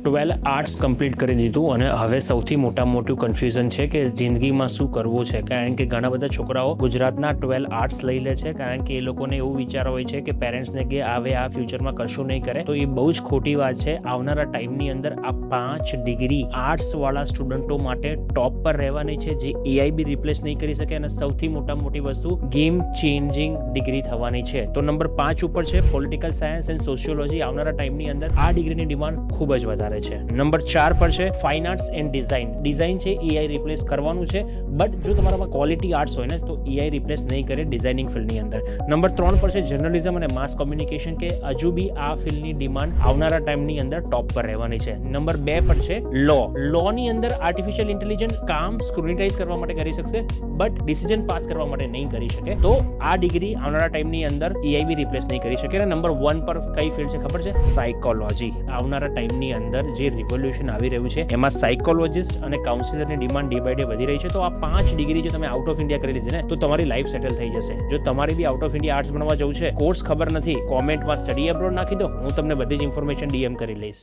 12 arts complete કરી દીધું અને હવે સૌથી મોટું કન્ફ્યુઝન છે કે જિંદગીમાં શું કરવું છે, કારણ કે ઘણા બધા છોકરાઓ ગુજરાતના 12 આર્ટ્સ લઈ લે છે કારણ કે એ લોકોને એવું વિચાર હોય છે કે પેરેન્ટ્સને કે હવે આ ફ્યુચરમાં કશું નહીં કરે, તો એ બહુ જ ખોટી વાત છે. આવનારા ટાઈમની અંદર આ 5 ડિગ્રી આર્ટ્સ વાળા સ્ટુડન્ટો માટે ટોપ પર રહેવાની છે, જે એઆઈ બી રિપ્લેસ નહીં કરી શકે અને સૌથી મોટી વસ્તુ ગેમ ચેન્જિંગ ડિગ્રી થવાની છે. તો નંબર 5 ઉપર છે પોલિટિકલ સાયન્સ એન્ડ સોશિયોલોજી. આવનારા ટાઈમની અંદર આ ડિગ્રીની ડિમાન્ડ ખૂબ જ વધારે છે. નંબર 4 પર છે ફાઇન આર્ટ્સ એન્ડ ડિઝાઇન છે એઆઈ રિપ્લેસ કરવાનું છે, બટ જો તમારામાં ક્વોલિટી આર્ટ્સ હોય ને તો એઆઈ રિપ્લેસ નહીં કરે ડિઝાઇનિંગ ફિલ્ડની અંદર. નંબર 3 પર છે જર્નલિઝમ અને માસ કોમ્યુનિકેશન, કે હજુ બી આ ફિલ્ડની ડિમાન્ડ આવનારા ટાઈમની અંદર ટોપ પર રહેવાની છે. નંબર 2 પર છે લો ની અંદર આર્ટિફિશિયલ ઇન્ટેલિજન્સ કામ સ્ક્રુટિનાઇઝ કરવા માટે કરી શકશે, બટ ડિસિઝન પાસ કરવા માટે નહીં કરી શકે. તો આ ડિગ્રી આવનારા ટાઈમની અંદર એઆઈ બી રિપ્લેસ નહીં કરી શકે. અને નંબર 1 પર કઈ ફિલ્ડ છે ખબર છે? સાયકોલોજી. આવનારા ટાઈમની અંદર જે રિવોલ્યુશન આવી રહ્યું છે એમાં સાયકોલોજિસ્ટ અને કાઉન્સિલરની ડિમાન્ડ ડે બાય ડે વધી રહી છે. તો આ 5 ડિગ્રી જો તમે આઉટ ઓફ ઇન્ડિયા કરી લીધી ને તો તમારી લાઈફ સેટલ થઈ જશે. જો તમારી બી આઉટ ઓફ ઇન્ડિયા આર્ટ્સ ભણવા જવું છે, કોર્સ ખબર નથી, કોમેન્ટમાં સ્ટડી એબ્રોડ નાખી દો, હું તમને બધી જ ઇન્ફોર્મેશન ડીએમ કરી લઈશ.